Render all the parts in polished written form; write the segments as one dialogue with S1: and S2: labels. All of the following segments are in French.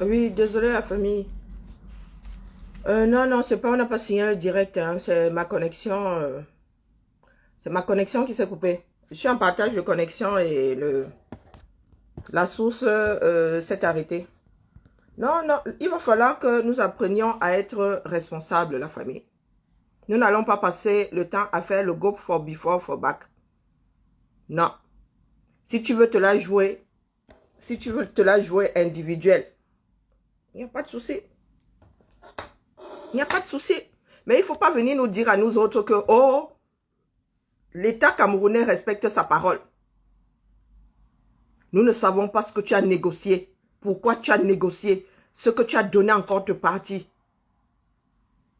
S1: Oui, désolé la famille. Non, non, c'est pas, on n'a pas signé le direct, hein, c'est ma connexion qui s'est coupée. Je suis en partage de connexion et la source s'est arrêtée. Non, non, il va falloir que nous apprenions à être responsables, la famille. Nous n'allons pas passer le temps à faire le go for before for back. Non. Si tu veux te la jouer, si tu veux te la jouer individuelle, il n'y a pas de souci. Il n'y a pas de souci. Mais il ne faut pas venir nous dire à nous autres que, oh, l'État camerounais respecte sa parole. Nous ne savons pas ce que tu as négocié. Pourquoi tu as négocié. Ce que tu as donné en contrepartie.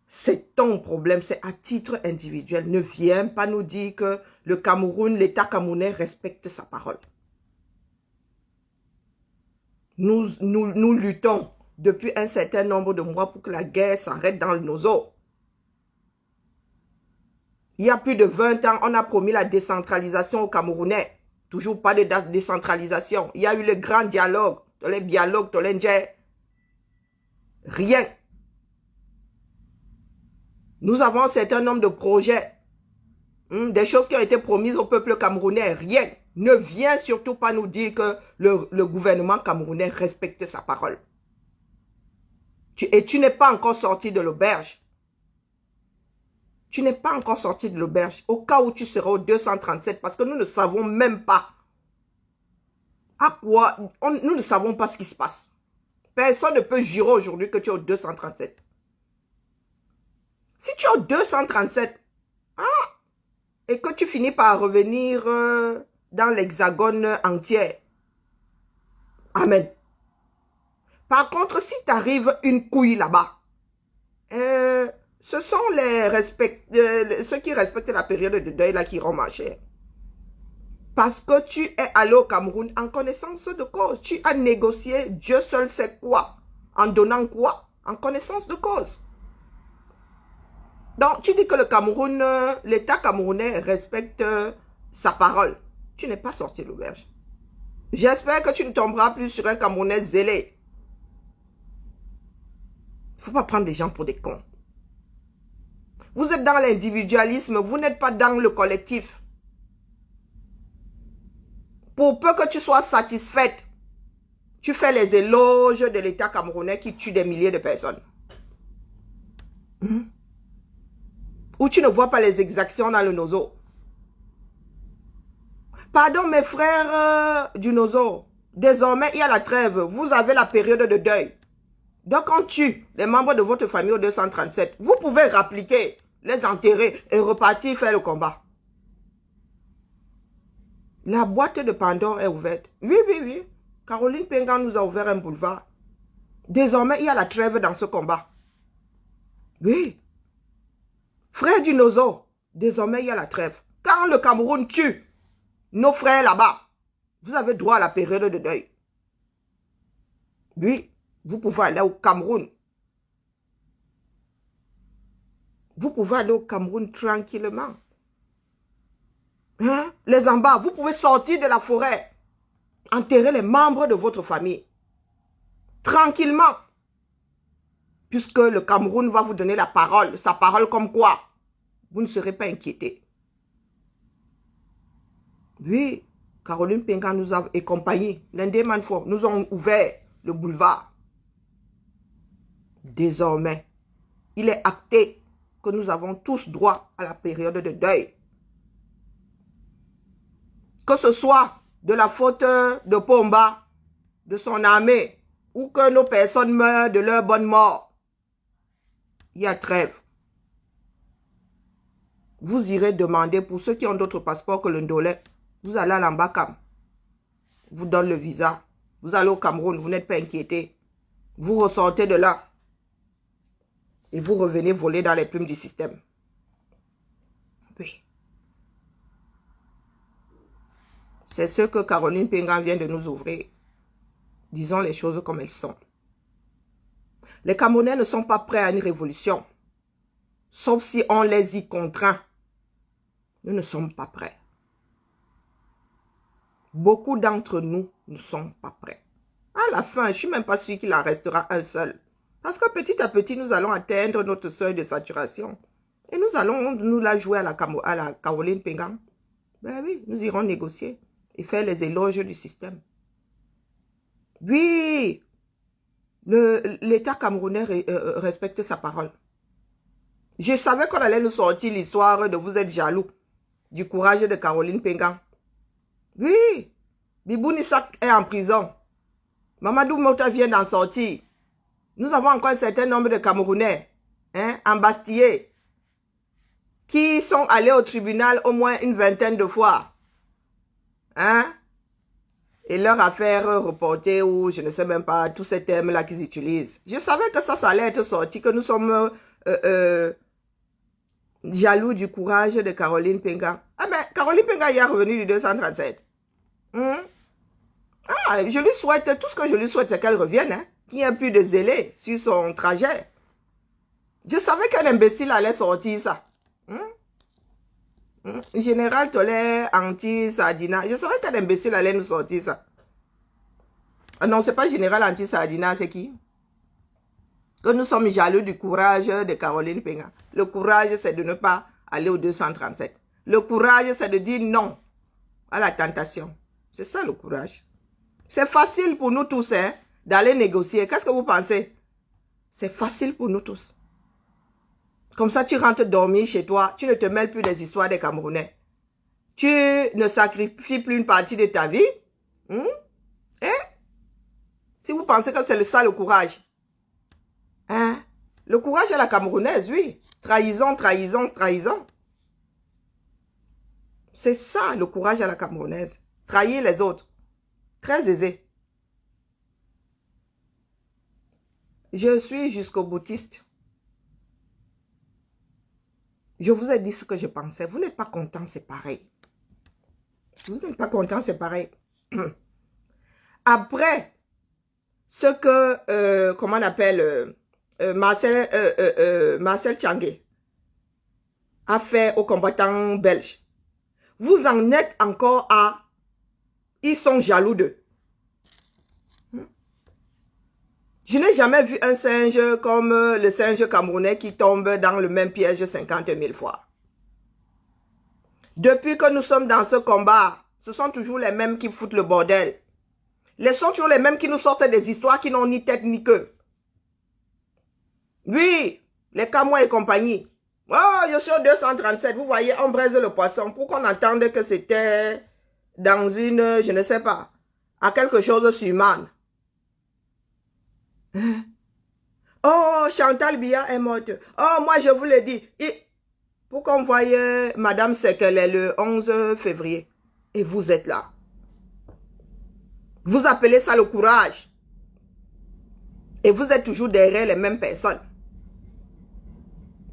S1: C'est ton problème. C'est à titre individuel. Ne viens pas nous dire que le Cameroun, l'État camerounais respecte sa parole. Nous luttons depuis un certain nombre de mois pour que la guerre s'arrête dans nos eaux. Il y a plus de 20 ans, on a promis la décentralisation aux Camerounais. Toujours pas de décentralisation. Il y a eu le grand dialogue, les dialogues, rien. Nous avons un certain nombre de projets, des choses qui ont été promises au peuple camerounais, rien. Ne viens surtout pas nous dire que le gouvernement camerounais respecte sa parole. Et tu n'es pas encore sorti de l'auberge. Tu n'es pas encore sorti de l'auberge. Au cas où tu seras au 237, parce que nous ne savons même pas à quoi. Nous ne savons pas ce qui se passe. Personne ne peut jurer aujourd'hui que tu es au 237. Si tu es au 237, et que tu finis par revenir dans l'hexagone entier, amen. Par contre, si t'arrives une couille là-bas, ce sont ceux qui respectent la période de deuil là qui iront marcher. Parce que tu es allé au Cameroun en connaissance de cause. Tu as négocié Dieu seul sait quoi. En donnant quoi? En connaissance de cause. Donc, tu dis que le Cameroun, l'État camerounais respecte sa parole. Tu n'es pas sorti de l'auberge. J'espère que tu ne tomberas plus sur un Camerounais zélé. Il ne faut pas prendre les gens pour des cons. Vous êtes dans l'individualisme, vous n'êtes pas dans le collectif. Pour peu que tu sois satisfaite, tu fais les éloges de l'État camerounais qui tue des milliers de personnes. Ou tu ne vois pas les exactions dans le Nozo. Pardon mes frères du Nozo, désormais il y a la trêve, vous avez la période de deuil. Donc on tue les membres de votre famille au 237. Vous pouvez rappliquer, les enterrer et repartir faire le combat. La boîte de Pandore est ouverte. Oui, oui, oui. Caroline Pengan nous a ouvert un boulevard. Désormais, il y a la trêve dans ce combat. Oui. Frère du Nozo, désormais, il y a la trêve. Quand le Cameroun tue nos frères là-bas, vous avez droit à la période de deuil. Oui, vous pouvez aller au Cameroun. Vous pouvez aller au Cameroun tranquillement. Hein? Les Ambas, vous pouvez sortir de la forêt, enterrer les membres de votre famille. Tranquillement. Puisque le Cameroun va vous donner la parole, sa parole comme quoi vous ne serez pas inquiétés. Oui, Caroline Pengan nous a et compagnie, Lendé Manfort, nous ont ouvert le boulevard. Désormais, il est acté que nous avons tous droit à la période de deuil. Que ce soit de la faute de Pomba, de son armée, ou que nos personnes meurent de leur bonne mort, il y a trêve. Vous irez demander, pour ceux qui ont d'autres passeports que le Ndolé, vous allez à l'Ambakam, vous donne le visa, vous allez au Cameroun, vous n'êtes pas inquiété. Vous ressortez de là et vous revenez voler dans les plumes du système. Oui. C'est ce que Caroline Pengan vient de nous ouvrir. Disons les choses comme elles sont. Les Camerounais ne sont pas prêts à une révolution. Sauf si on les y contraint. Nous ne sommes pas prêts. Beaucoup d'entre nous ne sont pas prêts. À la fin, je ne suis même pas sûr qu'il en restera un seul. Parce que petit à petit, nous allons atteindre notre seuil de saturation. Et nous allons nous la jouer à la Caroline Pengang. Ben oui, nous irons négocier et faire les éloges du système. Oui, l'État camerounais respecte sa parole. Je savais qu'on allait nous sortir l'histoire de vous êtes jaloux du courage de Caroline Pengang. Oui, Bibou Nissak est en prison. Mamadou Mota vient d'en sortir. Nous avons encore un certain nombre de Camerounais, embastillés, qui sont allés au tribunal au moins une vingtaine de fois. Et leur affaire reportée ou je ne sais même pas, tous ces termes-là qu'ils utilisent. Je savais que ça allait être sorti, que nous sommes jaloux du courage de Caroline Pengang. Ah ben, Caroline Pengang est revenue du 237. Je lui souhaite, tout ce que je lui souhaite, c'est qu'elle revienne, qu'il n'y ait plus de zélés sur son trajet. Je savais qu'un imbécile allait sortir ça. Général Tollet, anti-Sardina. Je savais qu'un imbécile allait nous sortir ça. Ah non, c'est pas Général anti-Sardina, c'est qui? Que nous sommes jaloux du courage de Caroline Pengang. Le courage, c'est de ne pas aller au 237. Le courage, c'est de dire non à la tentation. C'est ça le courage. C'est facile pour nous tous d'aller négocier. Qu'est-ce que vous pensez? C'est facile pour nous tous. Comme ça, tu rentres dormir chez toi. Tu ne te mêles plus des histoires des Camerounais. Tu ne sacrifies plus une partie de ta vie. Si vous pensez que c'est ça le courage. Le courage à la camerounaise, oui. Trahison, trahison, trahison. C'est ça le courage à la camerounaise. Trahir les autres. Très aisé. Je suis jusqu'au boutiste. Je vous ai dit ce que je pensais. Vous n'êtes pas content, c'est pareil. Vous n'êtes pas content, c'est pareil. Après, ce que, comment on appelle, Marcel Tchangé a fait aux combattants belges, vous en êtes encore à... Ils sont jaloux d'eux. Je n'ai jamais vu un singe comme le singe camerounais qui tombe dans le même piège 50 000 fois. Depuis que nous sommes dans ce combat, ce sont toujours les mêmes qui foutent le bordel. Ce sont toujours les mêmes qui nous sortent des histoires qui n'ont ni tête ni queue. Oui, les Camois et compagnie. Oh, je suis au 237, vous voyez, on braise le poisson pour qu'on entende que c'était dans une, je ne sais pas, à quelque chose sur Man. Oh, Chantal Biya est morte. Oh, moi je vous le dis. Pour qu'on voie Madame Sekele le 11 février. Et vous êtes là. Vous appelez ça le courage. Et vous êtes toujours derrière les mêmes personnes.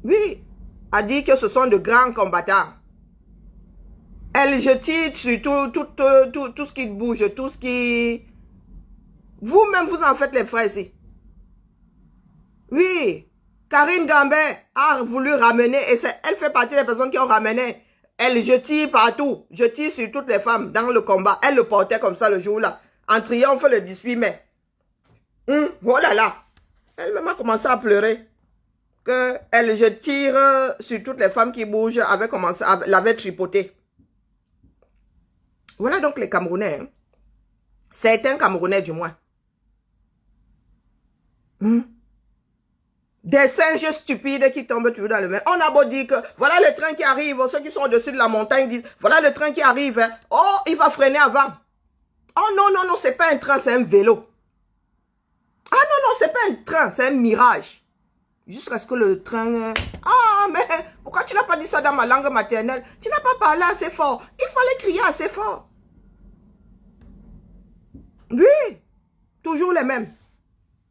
S1: Oui, a dit que ce sont de grands combattants. Elle, je tire sur tout ce qui bouge, tout ce qui... Vous-même, vous en faites les frais ici. Oui, Karine Gambé a voulu ramener, et elle fait partie des personnes qui ont ramené. Elle, je tire partout, je tire sur toutes les femmes dans le combat. Elle le portait comme ça le jour-là, en triomphe le 18 mai. Oh là là, elle m'a commencé à pleurer. Que elle, je tire sur toutes les femmes qui bougent, l'avait tripoté. Voilà donc les Camerounais. Certains Camerounais du moins. Des singes stupides qui tombent toujours dans le même. On a beau dire que voilà le train qui arrive. Ceux qui sont au-dessus de la montagne disent voilà le train qui arrive. Oh, il va freiner avant. Oh non, non, non, c'est pas un train, c'est un vélo. Ah non, non, c'est pas un train, c'est un mirage. Jusqu'à ce que le train... Ah, mais pourquoi tu n'as pas dit ça dans ma langue maternelle? Tu n'as pas parlé assez fort. Il fallait crier assez fort. Oui, toujours les mêmes.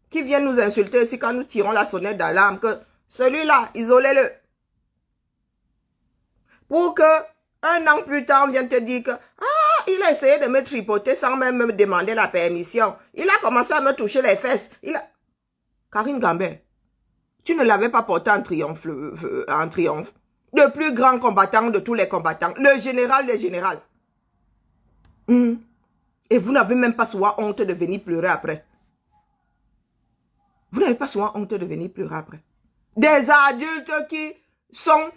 S1: Qui viennent nous insulter aussi quand nous tirons la sonnette d'alarme, que celui-là, isolez-le. Pour que un an plus tard, on vienne te dire que il a essayé de me tripoter sans même me demander la permission. Il a commencé à me toucher les fesses. Karine Gambé, tu ne l'avais pas porté en triomphe, Le plus grand combattant de tous les combattants. Le général des générales. Et vous n'avez même pas souvent honte de venir pleurer après. Vous n'avez pas souvent honte de venir pleurer après. Des adultes qui sont,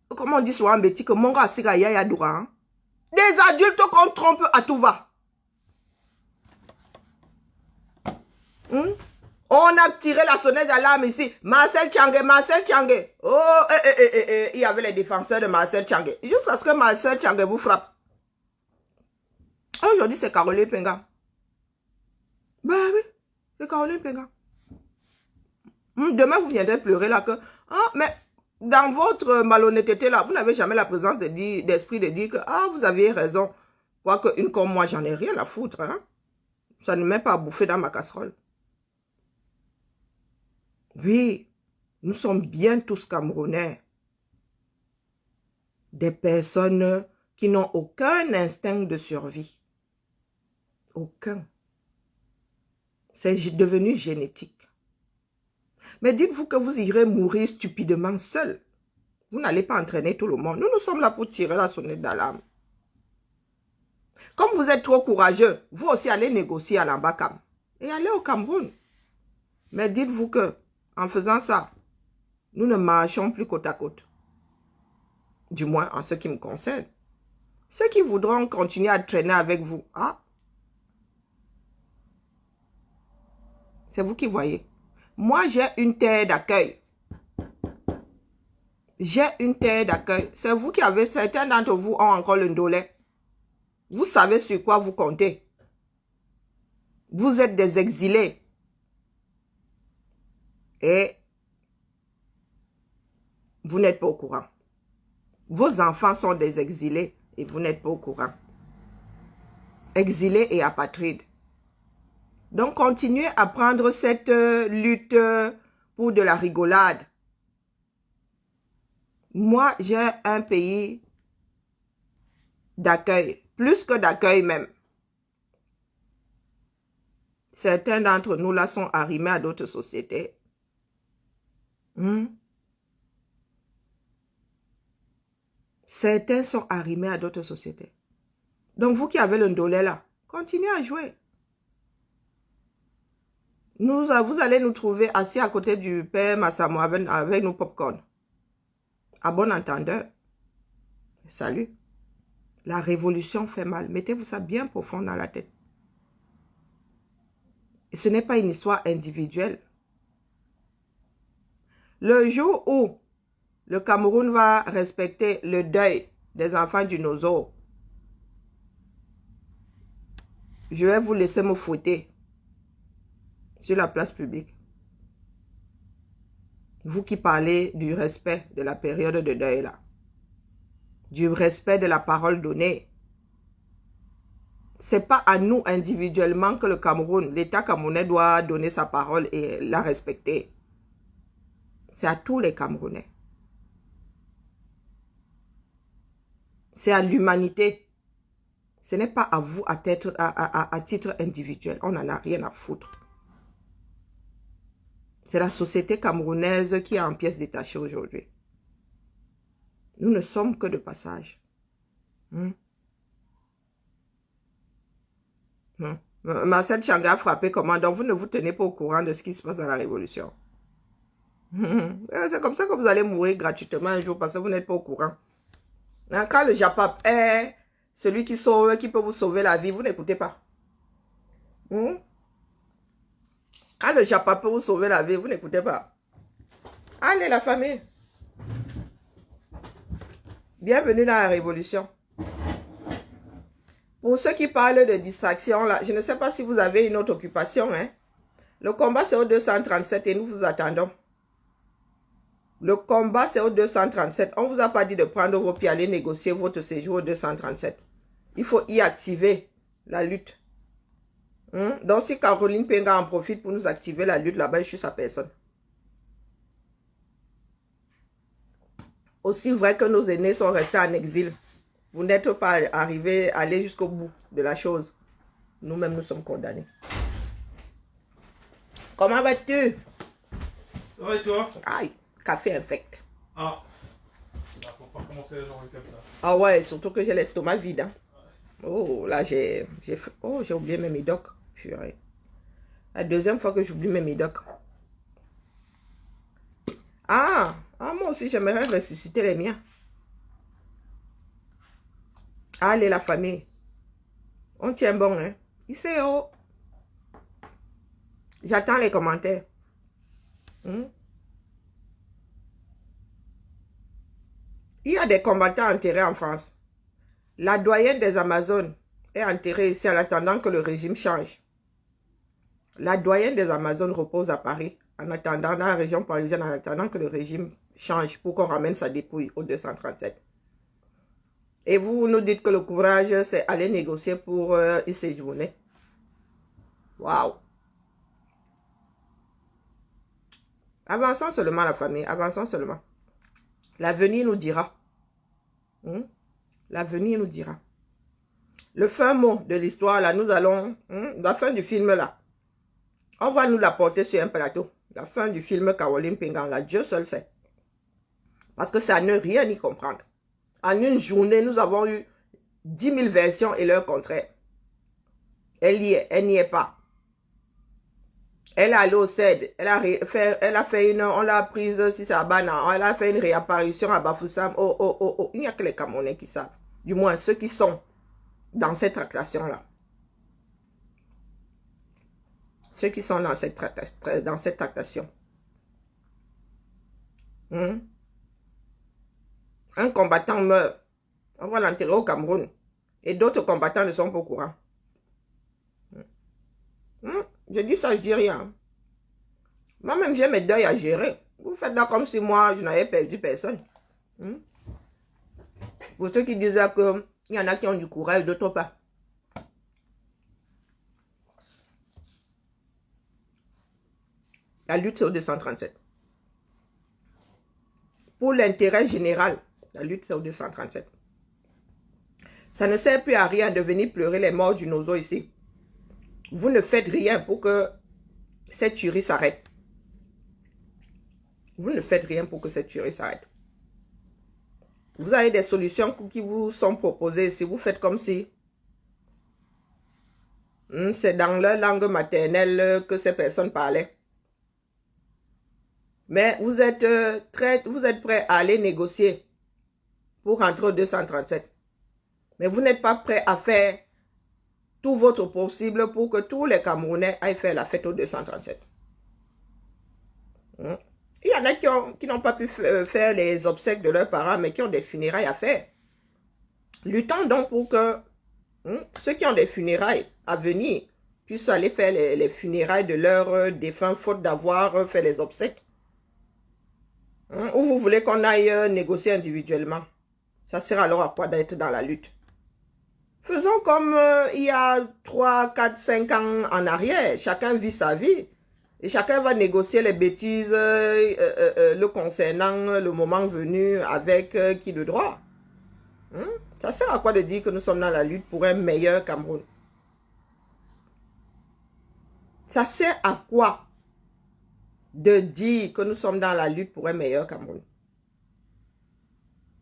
S1: comment on dit souvent en bêtise, que mon gars, c'est Yaya Doura. Hein? Des adultes qu'on trompe à tout va. On a tiré la sonnette d'alarme ici. Marcel Tchangé, Marcel Tchangé. Oh, il y avait les défenseurs de Marcel Tchangé. Jusqu'à ce que Marcel Tchangé vous frappe. Aujourd'hui, c'est Caroline Penga. Ben oui, c'est Caroline Penga. Demain, vous viendrez pleurer là que... Ah, mais dans votre malhonnêteté là, vous n'avez jamais la présence d'esprit de dire que... Ah, vous aviez raison. Quoique une comme moi, j'en ai rien à foutre. Hein? Ça ne m'est pas à bouffer dans ma casserole. Oui, nous sommes bien tous Camerounais. Des personnes qui n'ont aucun instinct de survie. Aucun. C'est devenu génétique. Mais dites-vous que vous irez mourir stupidement seul. Vous n'allez pas entraîner tout le monde. Nous sommes là pour tirer la sonnette d'alarme. Comme vous êtes trop courageux, vous aussi allez négocier à l'Ambakam. Et allez au Cameroun. Mais dites-vous que, en faisant ça, nous ne marchons plus côte à côte. Du moins, en ce qui me concerne. Ceux qui voudront continuer à traîner avec vous, ah, c'est vous qui voyez. Moi, j'ai une terre d'accueil. J'ai une terre d'accueil. C'est vous qui avez, certains d'entre vous ont encore le ndolé. Vous savez sur quoi vous comptez. Vous êtes des exilés. Et vous n'êtes pas au courant. Vos enfants sont des exilés et vous n'êtes pas au courant. Exilés et apatrides. Donc, continuez à prendre cette lutte pour de la rigolade. Moi, j'ai un pays d'accueil, plus que d'accueil même. Certains d'entre nous là sont arrimés à d'autres sociétés. Certains sont arrimés à d'autres sociétés. Donc, vous qui avez le ndolé là, continuez à jouer. Vous allez nous trouver assis à côté du père Massamo avec nos popcorn. À bon entendeur. Salut. La révolution fait mal. Mettez-vous ça bien profond dans la tête. Et ce n'est pas une histoire individuelle. Le jour où le Cameroun va respecter le deuil des enfants du Nozo, je vais vous laisser me fouetter sur la place publique. Vous qui parlez du respect de la période de deuil là. Du respect de la parole donnée. C'est pas à nous individuellement que le Cameroun, l'État camerounais doit donner sa parole et la respecter. C'est à tous les Camerounais. C'est à l'humanité. Ce n'est pas à vous à titre individuel. On n'en a rien à foutre. C'est la société camerounaise qui est en pièces détachées aujourd'hui. Nous ne sommes que de passage. Marcel Tchangé a frappé comment? Donc vous ne vous tenez pas au courant de ce qui se passe dans la révolution. C'est comme ça que vous allez mourir gratuitement un jour parce que vous n'êtes pas au courant. Quand le Japap est celui qui sauve, qui peut vous sauver la vie, vous n'écoutez pas. Quand le Japap peut vous sauver la vie, vous n'écoutez pas. Allez la famille. Bienvenue dans la révolution. Pour ceux qui parlent de distraction, là, je ne sais pas si vous avez une autre occupation. Hein. Le combat, c'est au 237 et nous vous attendons. Le combat, c'est au 237. On ne vous a pas dit de prendre vos pieds, aller négocier votre séjour au 237. Il faut y activer la lutte. Donc, si Caroline Penga en profite pour nous activer la lutte là-bas, je suis sa personne. Aussi vrai que nos aînés sont restés en exil. Vous n'êtes pas arrivés à aller jusqu'au bout de la chose. Nous-mêmes, nous sommes condamnés. Comment vas-tu?
S2: Ça va et toi?
S1: Aïe, café infect.
S2: Ah. Faut pas commencer la journée comme ça.
S1: Ah ouais, surtout que j'ai l'estomac vide. Hein. Oh, là, j'ai oublié mes médocs. Purée. La deuxième fois que j'oublie mes médocs. Moi aussi, j'aimerais ressusciter les miens. Allez, la famille. On tient bon, hein. Ici, oh. J'attends les commentaires. Il y a des combattants enterrés en France. La doyenne des Amazones est enterrée ici en attendant que le régime change. La doyenne des Amazones repose à Paris, en attendant, dans la région parisienne, en attendant que le régime change pour qu'on ramène sa dépouille au 237. Et vous nous dites que le courage, c'est aller négocier pour y séjourner. Waouh! Avançons seulement, la famille, avançons seulement. L'avenir nous dira. L'avenir nous dira. Le fin mot de l'histoire, là, nous allons, la fin du film, là, on va nous l'apporter sur un plateau. La fin du film Caroline Pingan, là, Dieu seul sait. Parce que c'est à ne rien y comprendre. En une journée, nous avons eu 10 000 versions et leur contraire. Elle n'y est pas. Elle est allée au CED, elle a fait une, on l'a prise, si c'est à Bana, elle a fait une réapparition à Bafoussam. Oh. Il n'y a que les Camerounais qui savent. Du moins, ceux qui sont dans cette tractation-là. Ceux qui sont dans cette tractation. Un combattant meurt. On va l'enterrer au Cameroun. Et d'autres combattants ne sont pas au courant. Je dis ça, je dis rien. Moi-même, j'ai mes deuils à gérer. Vous faites là comme si moi, je n'avais perdu personne. Pour ceux qui disaient qu'il y en a qui ont du courage, d'autres pas. La lutte, c'est au 237. Pour l'intérêt général, la lutte, c'est au 237. Ça ne sert plus à rien de venir pleurer les morts du Nozo ici. Vous ne faites rien pour que cette tuerie s'arrête. Vous ne faites rien pour que cette tuerie s'arrête. Vous avez des solutions qui vous sont proposées. Si vous faites comme si c'est dans leur langue maternelle que ces personnes parlaient. Mais vous êtes prêts à aller négocier pour rentrer au 237. Mais vous n'êtes pas prêts à faire tout votre possible pour que tous les Camerounais aillent faire la fête au 237. Il y en a qui n'ont pas pu faire les obsèques de leurs parents, mais qui ont des funérailles à faire. Luttons donc pour que ceux qui ont des funérailles à venir puissent aller faire les funérailles de leurs défunts, faute d'avoir fait les obsèques. Ou vous voulez qu'on aille négocier individuellement? Ça sert alors à quoi d'être dans la lutte? Faisons comme il y a 3, 4, 5 ans en arrière. Chacun vit sa vie. Et chacun va négocier les bêtises le concernant le moment venu avec qui de droit. Ça sert à quoi de dire que nous sommes dans la lutte pour un meilleur Cameroun? Ça sert à quoi de dire que nous sommes dans la lutte pour un meilleur Cameroun?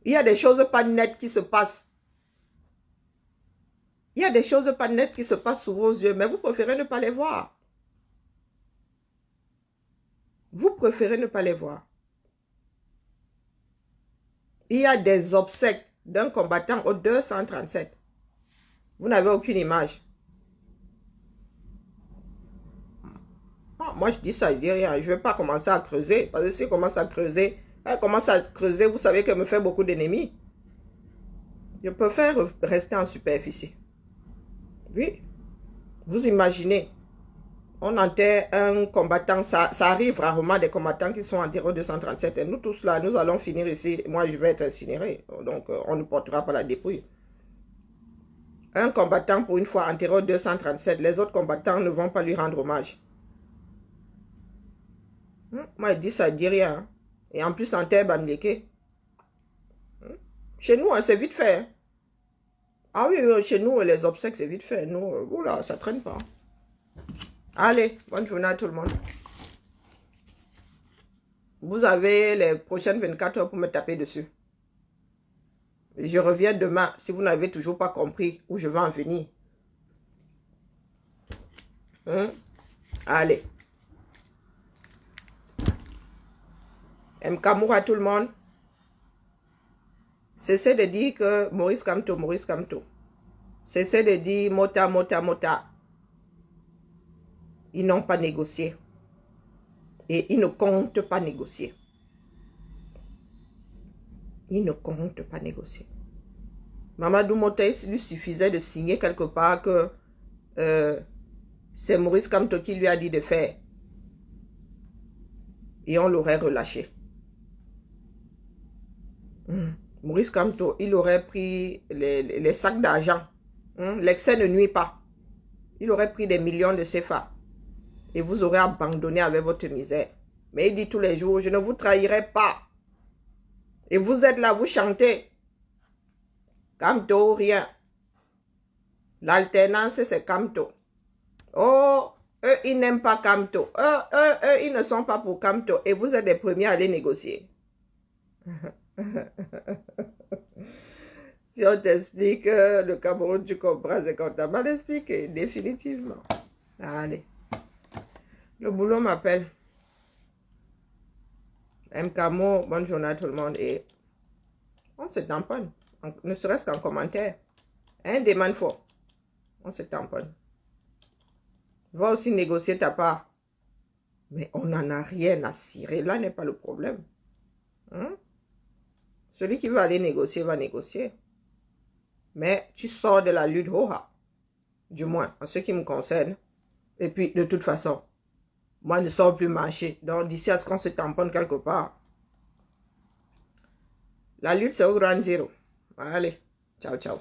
S1: Il y a des choses pas nettes qui se passent. Il y a des choses pas nettes qui se passent sous vos yeux, mais vous préférez ne pas les voir. Vous préférez ne pas les voir. Il y a des obsèques d'un combattant au 237. Vous n'avez aucune image. Moi, je dis ça, je dis rien. Je ne vais pas commencer à creuser. Parce que si je commence à creuser, vous savez qu'elle me fait beaucoup d'ennemis. Je préfère rester en superficie. Oui. Vous imaginez, on enterre un combattant, ça arrive rarement des combattants qui sont enterrés au 237. Et nous tous là, nous allons finir ici. Moi, je vais être incinéré. Donc, on ne portera pas la dépouille. Un combattant, pour une fois enterré au 237, les autres combattants ne vont pas lui rendre hommage. Moi, je dis ça, je dis rien. Et en plus, en terre Bamileke. Chez nous, c'est vite fait. Ah oui, chez nous, les obsèques, c'est vite fait. Nous, oula, ça traîne pas. Allez, bonne journée à tout le monde. Vous avez les prochaines 24 heures pour me taper dessus. Je reviens demain si vous n'avez toujours pas compris où je veux en venir. Allez. M'Kamour à tout le monde. Cessez de dire que Maurice Kamto, Maurice Kamto. Cessez de dire Mota, Mota, Mota. Ils n'ont pas négocié. Et ils ne comptent pas négocier. Ils ne comptent pas négocier. Mamadou Mota, il lui suffisait de signer quelque part que c'est Maurice Kamto qui lui a dit de faire. Et on l'aurait relâché. Maurice Kamto, il aurait pris les sacs d'argent. L'excès ne nuit pas. Il aurait pris des millions de CFA. Et vous aurez abandonné avec votre misère. Mais il dit tous les jours, je ne vous trahirai pas. Et vous êtes là, vous chantez. Kamto, rien. L'alternance, c'est Kamto. Oh, eux, ils n'aiment pas Kamto. Eux, ils ne sont pas pour Kamto. Et vous êtes les premiers à aller négocier. Si on t'explique le Cameroun, tu comprends ce qu'on t'a mal expliqué, définitivement. Allez. Le boulot m'appelle. M'Kamo, bonne journée à tout le monde. Et on se tamponne. Ne serait-ce qu'en commentaire. Un demande fort. On se tamponne. Va aussi négocier ta part. Mais on n'en a rien à cirer. Là n'est pas le problème. Celui qui veut aller négocier, va négocier. Mais tu sors de la lutte, du moins, en ce qui me concerne. Et puis, de toute façon, moi, je ne sors plus marcher. Donc, d'ici à ce qu'on se tamponne quelque part. La lutte, c'est au grand zéro. Allez, ciao, ciao.